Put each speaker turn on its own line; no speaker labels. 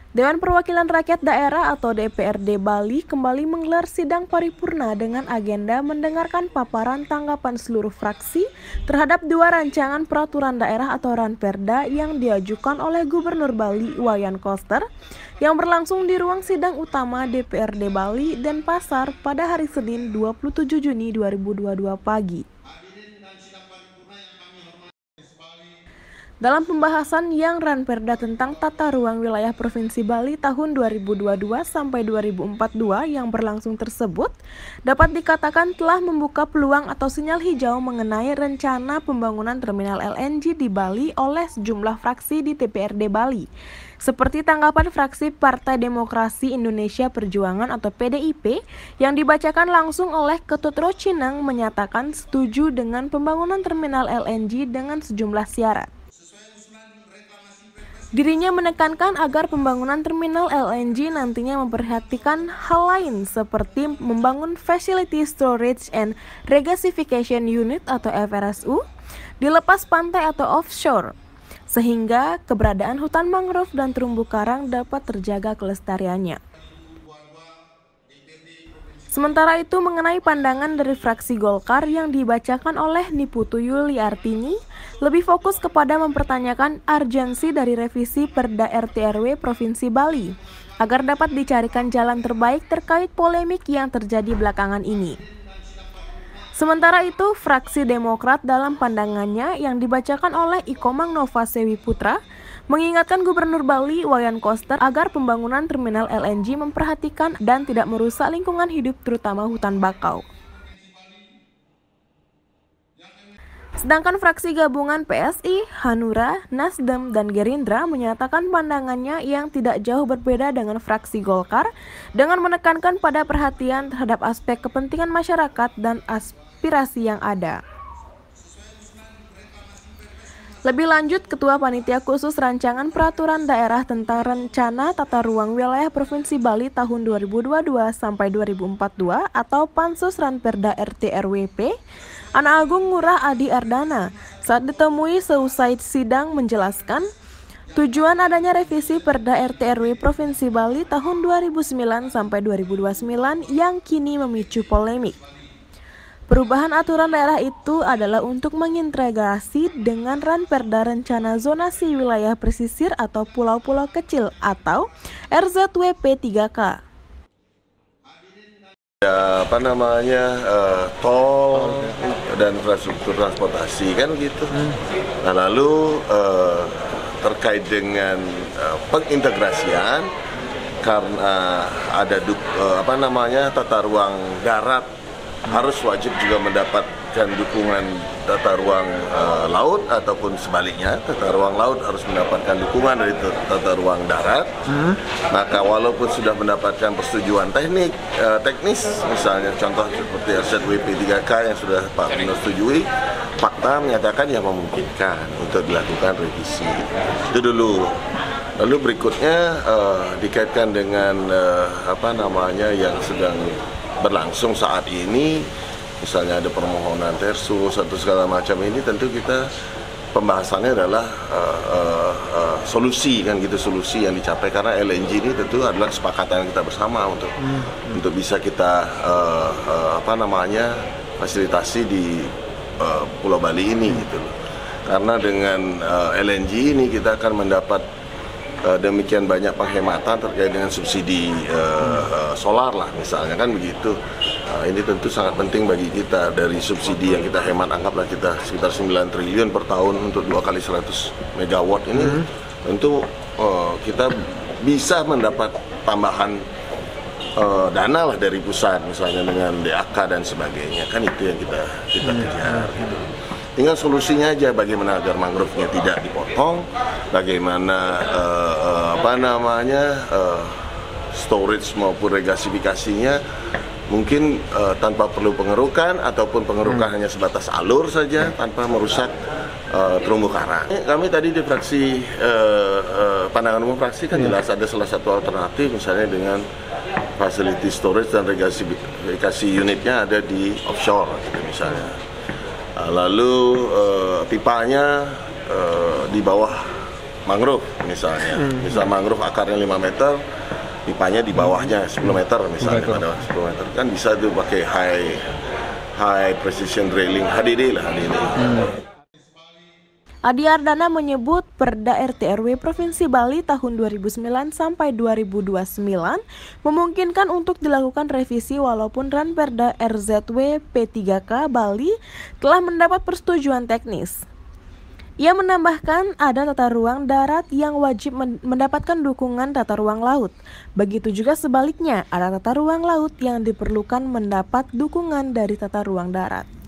Dewan Perwakilan Rakyat Daerah atau DPRD Bali kembali menggelar sidang paripurna dengan agenda mendengarkan paparan tanggapan seluruh fraksi terhadap dua rancangan peraturan daerah atau Ranperda yang diajukan oleh Gubernur Bali Wayan Koster yang berlangsung di ruang sidang utama DPRD Bali Denpasar pada hari Senin 27 Juni 2022 pagi. Dalam pembahasan yang Ranperda tentang tata ruang wilayah Provinsi Bali tahun 2022 sampai 2042 yang berlangsung tersebut, dapat dikatakan telah membuka peluang atau sinyal hijau mengenai rencana pembangunan terminal LNG di Bali oleh sejumlah fraksi di DPRD Bali. Seperti tanggapan fraksi Partai Demokrasi Indonesia Perjuangan atau PDIP yang dibacakan langsung oleh Ketut Rocineng menyatakan setuju dengan pembangunan terminal LNG dengan sejumlah syarat. Dirinya menekankan agar pembangunan terminal LNG nantinya memperhatikan hal lain seperti membangun Facility Storage and Regasification Unit atau FRSU di lepas pantai atau offshore, sehingga keberadaan hutan mangrove dan terumbu karang dapat terjaga kelestariannya. Sementara itu, mengenai pandangan dari fraksi Golkar yang dibacakan oleh Niputu Yuliartini, lebih fokus kepada mempertanyakan urgensi dari revisi Perda RT/RW Provinsi Bali, agar dapat dicarikan jalan terbaik terkait polemik yang terjadi belakangan ini. Sementara itu, fraksi Demokrat dalam pandangannya yang dibacakan oleh Ikomang Nova Sewi Putra, mengingatkan Gubernur Bali Wayan Koster agar pembangunan terminal LNG memperhatikan dan tidak merusak lingkungan hidup terutama hutan bakau. Sedangkan fraksi gabungan PSI, Hanura, Nasdem, dan Gerindra menyatakan pandangannya yang tidak jauh berbeda dengan fraksi Golkar dengan menekankan pada perhatian terhadap aspek kepentingan masyarakat dan aspirasi yang ada. Lebih lanjut, Ketua Panitia Khusus Rancangan Peraturan Daerah tentang Rencana Tata Ruang Wilayah Provinsi Bali tahun 2022 sampai 2042 atau Pansus Ranperda RT/RWP, Ana Agung Ngurah Adi Ardana, saat ditemui seusai sidang menjelaskan tujuan adanya revisi Perda RT/RW Provinsi Bali tahun 2009 sampai 2029 yang kini memicu polemik. Perubahan aturan daerah itu adalah untuk mengintegrasi dengan Ranperda Rencana Zonasi Wilayah Pesisir atau Pulau-Pulau Kecil atau RZWP 3K.
Tol dan infrastruktur transportasi kan gitu. Nah, lalu terkait dengan pengintegrasian karena ada tata ruang darat harus wajib juga mendapatkan dukungan tata ruang laut ataupun sebaliknya, tata ruang laut harus mendapatkan dukungan dari tata ruang darat. Maka walaupun sudah mendapatkan persetujuan teknis, misalnya contoh seperti RZWP 3K yang sudah Pak Gubernur setujui, fakta menyatakan yang memungkinkan untuk dilakukan revisi. Itu dulu. Lalu berikutnya dikaitkan dengan yang sedang berlangsung saat ini, misalnya ada permohonan tersus atau segala macam ini, tentu kita pembahasannya adalah solusi kan gitu, solusi yang dicapai karena LNG ini tentu adalah kesepakatan kita bersama untuk bisa kita fasilitasi di Pulau Bali ini gitu loh. Karena dengan LNG ini kita akan mendapat demikian banyak penghematan terkait dengan subsidi solar lah misalnya kan begitu. Ini tentu sangat penting bagi kita. Dari subsidi yang kita hemat, anggaplah kita sekitar 9 triliun per tahun untuk 2 kali 100 megawatt ini, tentu kita bisa mendapat tambahan dana lah dari pusat misalnya dengan DAK dan sebagainya, kan itu yang kita kejar gitu. Tinggal solusinya aja, bagaimana agar mangrove-nya tidak dipotong, bagaimana storage maupun regasifikasinya mungkin tanpa perlu pengerukan ataupun pengerukan hanya sebatas alur saja tanpa merusak terumbu karang. Kami tadi di fraksi pandangan umum fraksi kan jelas ada salah satu alternatif misalnya dengan facility storage dan regasifikasi unitnya ada di offshore gitu misalnya. Lalu pipanya di bawah mangrove misalnya. Misal mangrove akarnya 5 meter, pipanya di bawahnya 10 meter misalnya, pada 10 meter kan bisa tuh pakai high precision drilling, HDD lah, HDD.
Adi Ardana menyebut Perda RT/RW Provinsi Bali tahun 2009 sampai 2029 memungkinkan untuk dilakukan revisi walaupun Ranperda RZW P3K Bali telah mendapat persetujuan teknis. Ia menambahkan ada tata ruang darat yang wajib mendapatkan dukungan tata ruang laut. Begitu juga sebaliknya, ada tata ruang laut yang diperlukan mendapat dukungan dari tata ruang darat.